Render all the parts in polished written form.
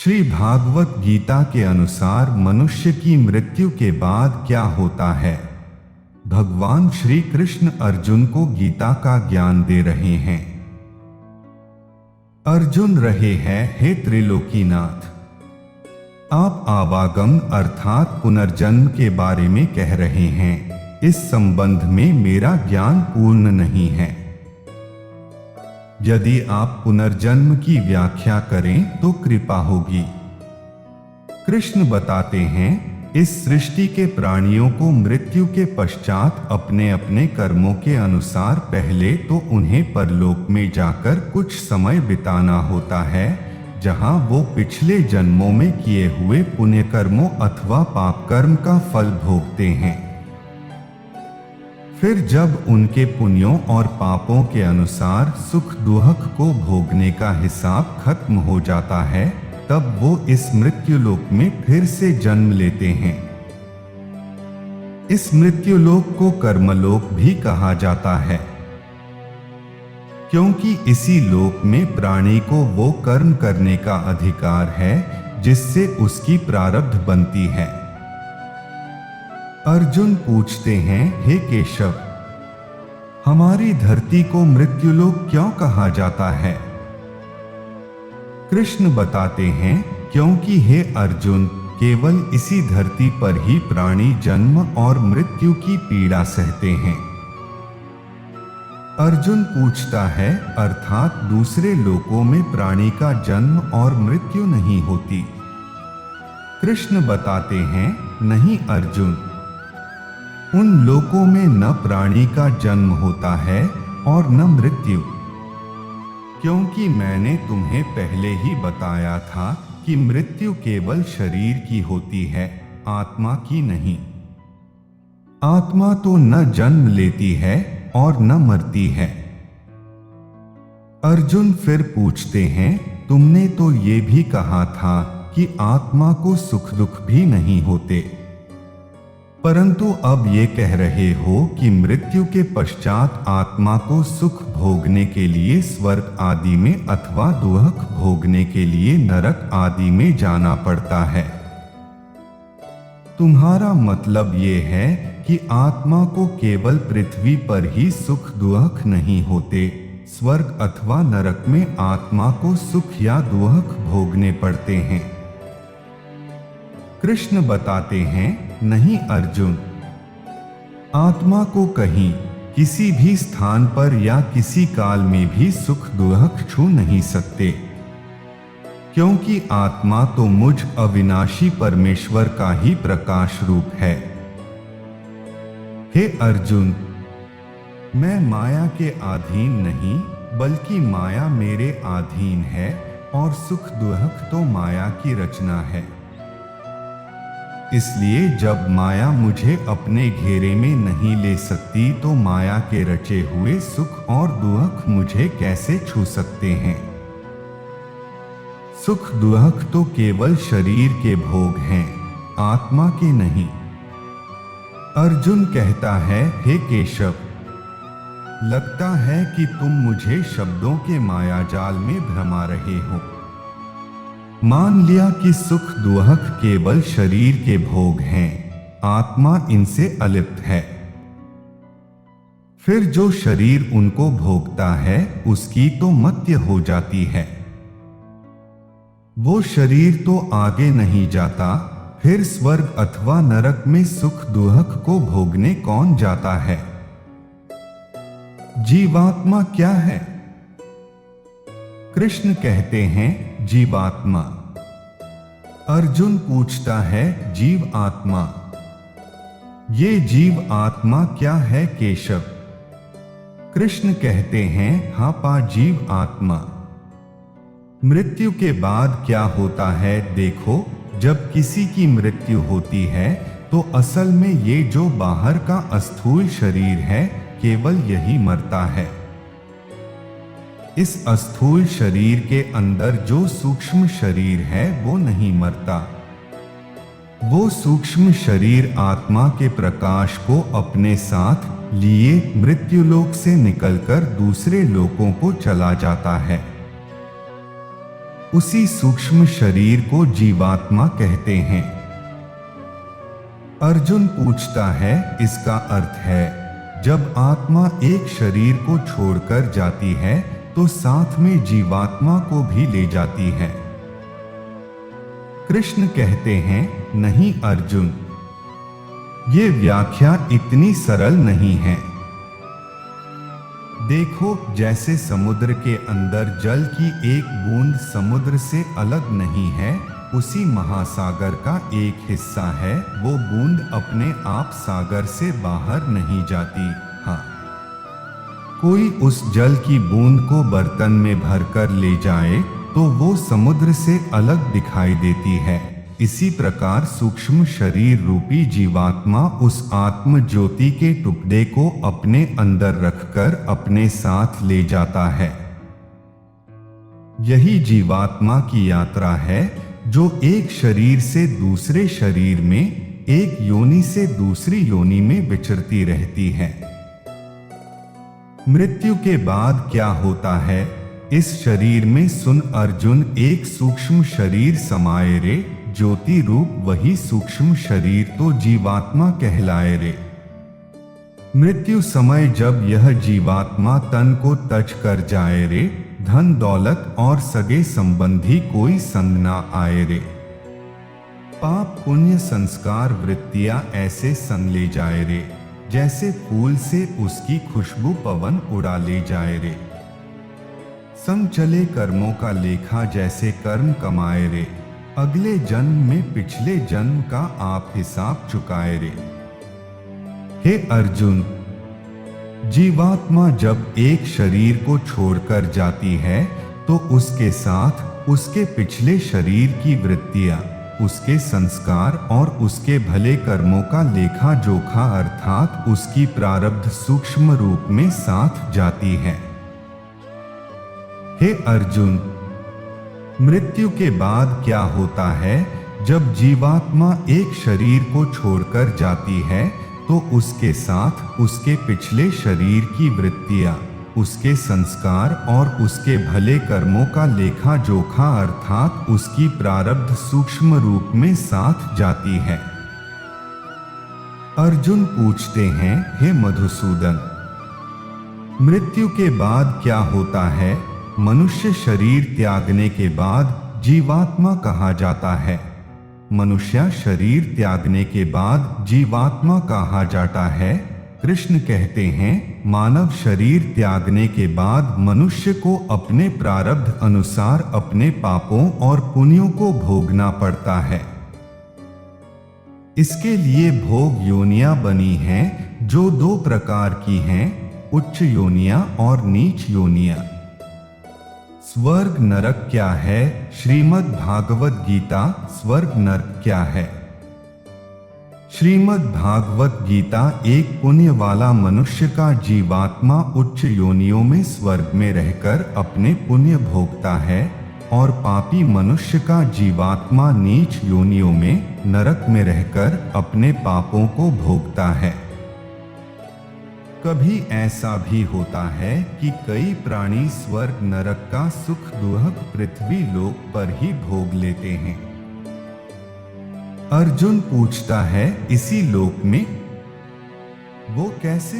श्री भागवत गीता के अनुसार मनुष्य की मृत्यु के बाद क्या होता है। भगवान श्री कृष्ण अर्जुन को गीता का ज्ञान दे रहे हैं। अर्जुन रहे हैं, हे त्रिलोकीनाथ, आप आवागम अर्थात पुनर्जन्म के बारे में कह रहे हैं। इस संबंध में मेरा ज्ञान पूर्ण नहीं है। यदि आप पुनर्जन्म की व्याख्या करें तो कृपा होगी। कृष्ण बताते हैं, इस सृष्टि के प्राणियों को मृत्यु के पश्चात अपने अपने कर्मों के अनुसार पहले तो उन्हें परलोक में जाकर कुछ समय बिताना होता है, जहां वो पिछले जन्मों में किए हुए पुण्य कर्मों अथवा पाप कर्म का फल भोगते हैं। फिर जब उनके पुण्यों और पापों के अनुसार सुख दुख को भोगने का हिसाब खत्म हो जाता है, तब वो इस मृत्युलोक में फिर से जन्म लेते हैं। इस मृत्युलोक को कर्मलोक भी कहा जाता है, क्योंकि इसी लोक में प्राणी को वो कर्म करने का अधिकार है जिससे उसकी प्रारब्ध बनती है। अर्जुन पूछते हैं, हे केशव, हमारी धरती को मृत्युलोक क्यों कहा जाता है। कृष्ण बताते हैं, क्योंकि हे अर्जुन, केवल इसी धरती पर ही प्राणी जन्म और मृत्यु की पीड़ा सहते हैं। अर्जुन पूछता है, अर्थात दूसरे लोकों में प्राणी का जन्म और मृत्यु नहीं होती। कृष्ण बताते हैं, नहीं अर्जुन, उन लोकों में न प्राणी का जन्म होता है और न मृत्यु, क्योंकि मैंने तुम्हें पहले ही बताया था कि मृत्यु केवल शरीर की होती है, आत्मा की नहीं। आत्मा तो न जन्म लेती है और न मरती है। अर्जुन फिर पूछते हैं, तुमने तो ये भी कहा था कि आत्मा को सुख दुख भी नहीं होते, परंतु अब ये कह रहे हो कि मृत्यु के पश्चात आत्मा को सुख भोगने के लिए स्वर्ग आदि में अथवा दुख भोगने के लिए नरक आदि में जाना पड़ता है। तुम्हारा मतलब ये है कि आत्मा को केवल पृथ्वी पर ही सुख दुख नहीं होते, स्वर्ग अथवा नरक में आत्मा को सुख या दुख भोगने पड़ते हैं। कृष्ण बताते हैं, नहीं अर्जुन, आत्मा को कहीं किसी भी स्थान पर या किसी काल में भी सुख दुख छू नहीं सकते, क्योंकि आत्मा तो मुझ अविनाशी परमेश्वर का ही प्रकाश रूप है। हे अर्जुन, मैं माया के अधीन नहीं, बल्कि माया मेरे अधीन है और सुख दुख तो माया की रचना है। इसलिए जब माया मुझे अपने घेरे में नहीं ले सकती, तो माया के रचे हुए सुख और दुख मुझे कैसे छू सकते हैं। सुख दुख तो केवल शरीर के भोग हैं, आत्मा के नहीं। अर्जुन कहता है, हे केशव, लगता है कि तुम मुझे शब्दों के माया जाल में भ्रमा रहे हो। मान लिया कि सुख दुख केवल शरीर के भोग हैं, आत्मा इनसे अलिप्त है। फिर जो शरीर उनको भोगता है उसकी तो मत्य हो जाती है। वो शरीर तो आगे नहीं जाता, फिर स्वर्ग अथवा नरक में सुख दुख को भोगने कौन जाता है। जीवात्मा क्या है। कृष्ण कहते हैं, जीवात्मा। अर्जुन पूछता है, जीव आत्मा, ये जीव आत्मा क्या है केशव। कृष्ण कहते हैं, हाँ पा जीव आत्मा। मृत्यु के बाद क्या होता है, देखो, जब किसी की मृत्यु होती है तो असल में ये जो बाहर का अस्थूल शरीर है, केवल यही मरता है। इस अस्थूल शरीर के अंदर जो सूक्ष्म शरीर है वो नहीं मरता। वो सूक्ष्म शरीर आत्मा के प्रकाश को अपने साथ लिए मृत्युलोक से निकलकर दूसरे लोकों को चला जाता है। उसी सूक्ष्म शरीर को जीवात्मा कहते हैं। अर्जुन पूछता है, इसका अर्थ है जब आत्मा एक शरीर को छोड़कर जाती है तो साथ में जीवात्मा को भी ले जाती है। कृष्ण कहते हैं, नहीं अर्जुन, ये व्याख्या इतनी सरल नहीं है। देखो, जैसे समुद्र के अंदर जल की एक बूंद समुद्र से अलग नहीं है, उसी महासागर का एक हिस्सा है, वो बूंद अपने आप सागर से बाहर नहीं जाती। हाँ, कोई उस जल की बूंद को बर्तन में भरकर ले जाए तो वो समुद्र से अलग दिखाई देती है। इसी प्रकार सूक्ष्म शरीर रूपी जीवात्मा उस आत्म ज्योति के टुकड़े को अपने अंदर रखकर अपने साथ ले जाता है। यही जीवात्मा की यात्रा है जो एक शरीर से दूसरे शरीर में, एक योनि से दूसरी योनि में विचरती रहती है। मृत्यु के बाद क्या होता है? इस शरीर में सुन अर्जुन, एक सूक्ष्म शरीर समाये रे, ज्योति रूप वही सूक्ष्म शरीर तो जीवात्मा कहलाए रे। मृत्यु समय जब यह जीवात्मा तन को तज कर जाए रे, धन दौलत और सगे संबंधी कोई संग ना आए रे। पाप पुण्य संस्कार वृत्तियां ऐसे संग ले जाए रे, जैसे फूल से उसकी खुशबू पवन उड़ा ले जाए रे। संग चले कर्मों का लेखा, जैसे कर्म कमाए रे, अगले जन्म में पिछले जन्म का आप हिसाब चुकाए रे। हे अर्जुन, जीवात्मा जब एक शरीर को छोड़कर जाती है तो उसके साथ उसके पिछले शरीर की वृत्तियां, उसके संस्कार और उसके भले कर्मों का लेखा जोखा अर्थात उसकी प्रारब्ध सूक्ष्म रूप में साथ जाती है। हे अर्जुन, मृत्यु के बाद क्या होता है? जब जीवात्मा एक शरीर को छोड़कर जाती है तो उसके साथ उसके पिछले शरीर की वृत्तियां, उसके संस्कार और उसके भले कर्मों का लेखा जोखा अर्थात उसकी प्रारब्ध सूक्ष्म रूप में साथ जाती है। अर्जुन पूछते हैं, हे मधुसूदन, मृत्यु के बाद क्या होता है? मनुष्य शरीर त्यागने के बाद जीवात्मा कहा जाता है। मनुष्य शरीर त्यागने के बाद जीवात्मा कहा जाता है। कृष्ण कहते हैं, मानव शरीर त्यागने के बाद मनुष्य को अपने प्रारब्ध अनुसार अपने पापों और पुण्यों को भोगना पड़ता है। इसके लिए भोग योनियां बनी हैं, जो दो प्रकार की हैं, उच्च योनियां और नीच योनियां। स्वर्ग नरक क्या है? श्रीमद् भागवत गीता। स्वर्ग नरक क्या है? श्रीमद् भागवत गीता एक पुण्य वाला मनुष्य का जीवात्मा उच्च योनियों में स्वर्ग में रहकर अपने पुण्य भोगता है और पापी मनुष्य का जीवात्मा नीच योनियों में नरक में रहकर अपने पापों को भोगता है। कभी ऐसा भी होता है कि कई प्राणी स्वर्ग नरक का सुख दुहक पृथ्वी लोक पर ही भोग लेते हैं। अर्जुन पूछता है, इसी लोक में वो कैसे?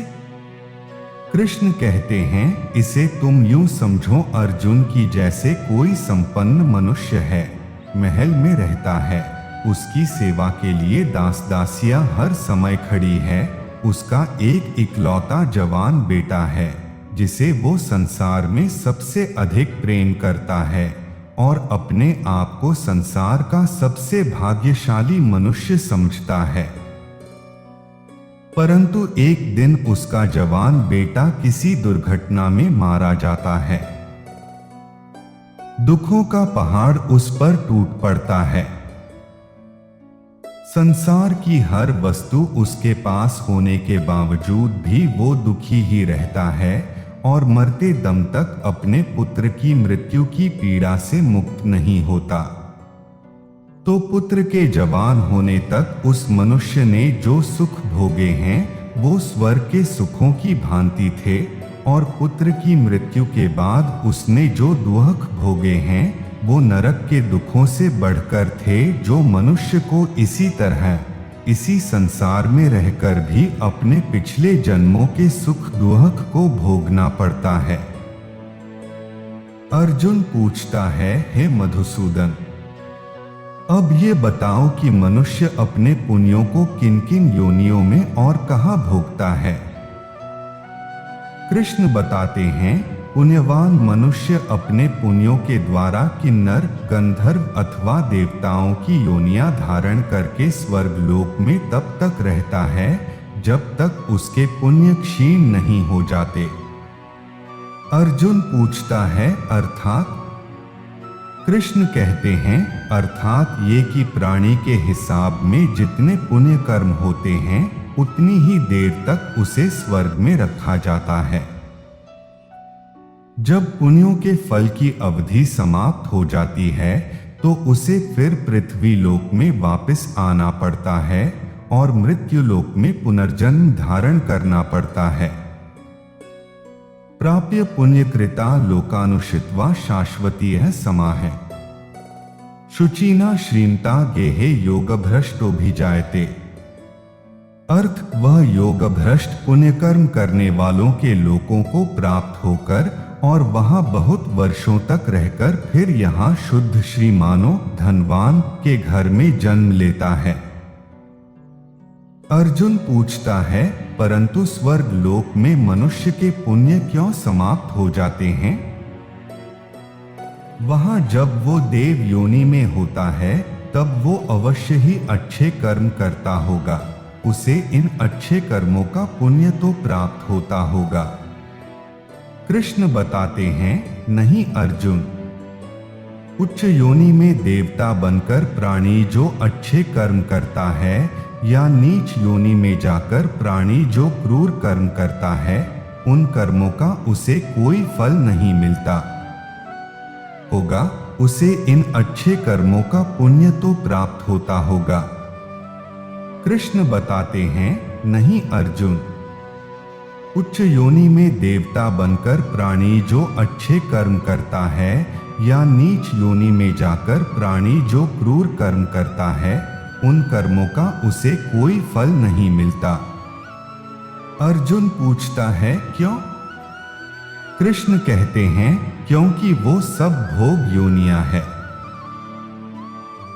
कृष्ण कहते हैं, इसे तुम यूं समझो अर्जुन की जैसे कोई संपन्न मनुष्य है, महल में रहता है, उसकी सेवा के लिए दास दासियां हर समय खड़ी है, उसका एक इकलौता जवान बेटा है जिसे वो संसार में सबसे अधिक प्रेम करता है और अपने आप को संसार का सबसे भाग्यशाली मनुष्य समझता है। परंतु एक दिन उसका जवान बेटा किसी दुर्घटना में मारा जाता है। दुखों का पहाड़ उस पर टूट पड़ता है। संसार की हर वस्तु उसके पास होने के बावजूद भी वो दुखी ही रहता है और मरते दम तक अपने पुत्र की मृत्यु की पीड़ा से मुक्त नहीं होता। तो पुत्र के जवान होने तक उस मनुष्य ने जो सुख भोगे हैं वो स्वर्ग के सुखों की भांति थे और पुत्र की मृत्यु के बाद उसने जो दुख भोगे हैं वो नरक के दुखों से बढ़कर थे, जो मनुष्य को इसी तरह इसी संसार में रहकर भी अपने पिछले जन्मों के सुख दुख को भोगना पड़ता है। अर्जुन पूछता है, हे मधुसूदन, अब ये बताओ कि मनुष्य अपने पुण्यों को किन किन योनियों में और कहाँ भोगता है। कृष्ण बताते हैं, पुण्यवान मनुष्य अपने पुण्यों के द्वारा किन्नर, गंधर्व अथवा देवताओं की योनियां धारण करके स्वर्ग लोक में तब तक रहता है जब तक उसके पुण्य क्षीण नहीं हो जाते। अर्जुन पूछता है, अर्थात? कृष्ण कहते हैं, अर्थात ये कि प्राणी के हिसाब में जितने पुण्य कर्म होते हैं उतनी ही देर तक उसे स्वर्ग में रखा जाता है। जब पुण्यों के फल की अवधि समाप्त हो जाती है तो उसे फिर पृथ्वी लोक में वापस आना पड़ता है और मृत्यु लोक में पुनर्जन्म धारण करना पड़ता है। प्राप्य पुण्यकृता लोकानुषित्वा शाश्वतीयः समाः। शुचिना श्रीमता गेहे योगभ्रष्टोभिजायते। अर्थ, वह योगभ्रष्ट पुण्यकर्म करने वालों के लोकों को प्राप्त होकर और वहां बहुत वर्षों तक रहकर फिर यहाँ शुद्ध श्रीमानों धनवान के घर में जन्म लेता है। अर्जुन पूछता है, परंतु स्वर्ग लोक में मनुष्य के पुण्य क्यों समाप्त हो जाते हैं? वहां जब वो देव योनि में होता है तब वो अवश्य ही अच्छे कर्म करता होगा, उसे इन अच्छे कर्मों का पुण्य तो प्राप्त होता होगा। कृष्ण बताते हैं, नहीं अर्जुन, उच्च योनि में देवता बनकर प्राणी जो अच्छे कर्म करता है या नीच योनि में जाकर प्राणी जो क्रूर कर्म करता है, उन कर्मों का उसे कोई फल नहीं मिलता होगा, उसे इन अच्छे कर्मों का पुण्य तो प्राप्त होता होगा। कृष्ण बताते हैं, नहीं अर्जुन, उच्च योनि में देवता बनकर प्राणी जो अच्छे कर्म करता है या नीच योनि में जाकर प्राणी जो क्रूर कर्म करता है, उन कर्मों का उसे कोई फल नहीं मिलता। अर्जुन पूछता है, क्यों? कृष्ण कहते हैं, क्योंकि वो सब भोग योनियां है।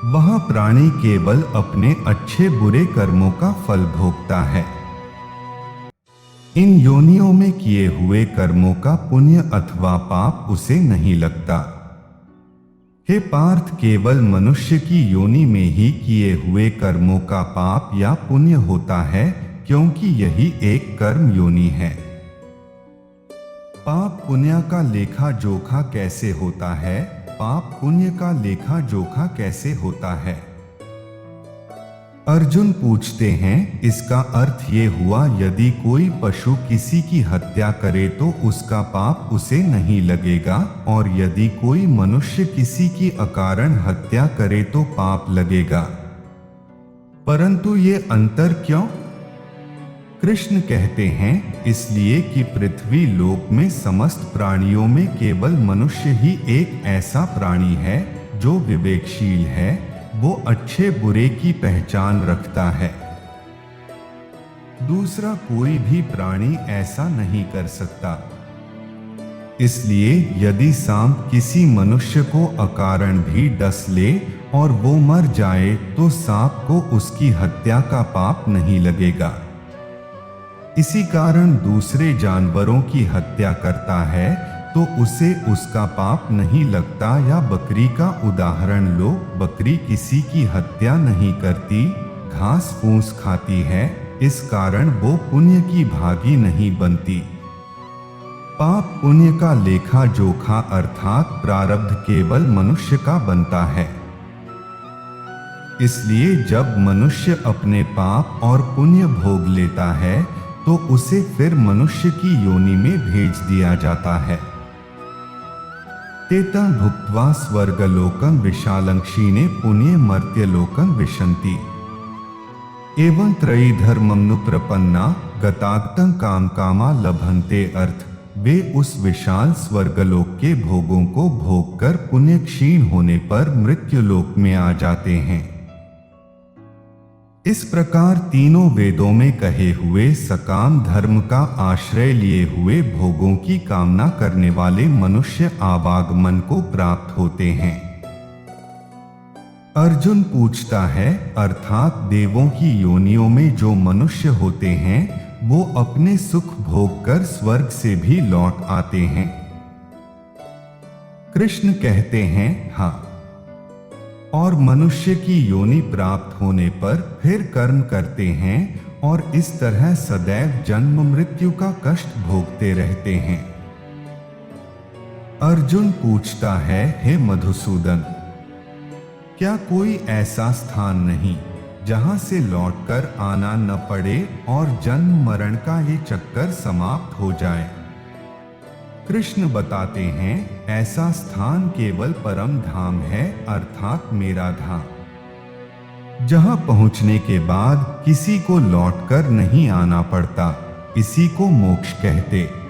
वह प्राणी केवल अपने अच्छे बुरे कर्मों का फल भोगता है। इन योनियों में किए हुए कर्मों का पुण्य अथवा पाप उसे नहीं लगता। हे पार्थ, केवल मनुष्य की योनि में ही किए हुए कर्मों का पाप या पुण्य होता है, क्योंकि यही एक कर्म योनि है। पाप पुण्य का लेखा जोखा कैसे होता है? पाप पुण्य का लेखा जोखा कैसे होता है? अर्जुन पूछते हैं, इसका अर्थ ये हुआ, यदि कोई पशु किसी की हत्या करे तो उसका पाप उसे नहीं लगेगा, और यदि कोई मनुष्य किसी की अकारण हत्या करे तो पाप लगेगा। परंतु ये अंतर क्यों? कृष्ण कहते हैं, इसलिए कि पृथ्वी लोक में समस्त प्राणियों में केवल मनुष्य ही एक ऐसा प्राणी है जो विवेकशील है, वो अच्छे बुरे की पहचान रखता है। दूसरा कोई भी प्राणी ऐसा नहीं कर सकता। इसलिए यदि सांप किसी मनुष्य को अकारण भी डस ले और वो मर जाए तो सांप को उसकी हत्या का पाप नहीं लगेगा। इसी कारण दूसरे जानवरों की हत्या करता है तो उसे उसका पाप नहीं लगता। या बकरी का उदाहरण लो, बकरी किसी की हत्या नहीं करती, घास फूस खाती है, इस कारण वो पुण्य की भागी नहीं बनती। पाप पुण्य का लेखा जोखा अर्थात प्रारब्ध केवल मनुष्य का बनता है। इसलिए जब मनुष्य अपने पाप और पुण्य भोग लेता है तो उसे फिर मनुष्य की योनि में भेज दिया जाता है। तेतं भुक्त्वा स्वर्गलोकं विशालं क्षीणे पुण्ये मर्त्यलोकं विशन्ति। एवं त्रयी धर्मं नु प्रपन्ना गतागतं काम कामा लभन्ते। अर्थ, वे उस विशाल स्वर्गलोक के भोगों को भोग कर पुण्य क्षीण होने पर मृत्युलोक में आ जाते हैं। इस प्रकार तीनों वेदों में कहे हुए सकाम धर्म का आश्रय लिए हुए भोगों की कामना करने वाले मनुष्य आवागमन को प्राप्त होते हैं। अर्जुन पूछता है, अर्थात देवों की योनियों में जो मनुष्य होते हैं वो अपने सुख भोग कर स्वर्ग से भी लौट आते हैं। कृष्ण कहते हैं, हाँ, और मनुष्य की योनि प्राप्त होने पर फिर कर्म करते हैं और इस तरह सदैव जन्म मृत्यु का कष्ट भोगते रहते हैं। अर्जुन पूछता है, हे मधुसूदन, क्या कोई ऐसा स्थान नहीं जहां से लौटकर आना न पड़े और जन्म मरण का ये चक्कर समाप्त हो जाए? कृष्ण बताते हैं, ऐसा स्थान केवल परम धाम है, अर्थात मेरा धाम, जहां पहुंचने के बाद किसी को लौटकर नहीं आना पड़ता। इसी को मोक्ष कहते।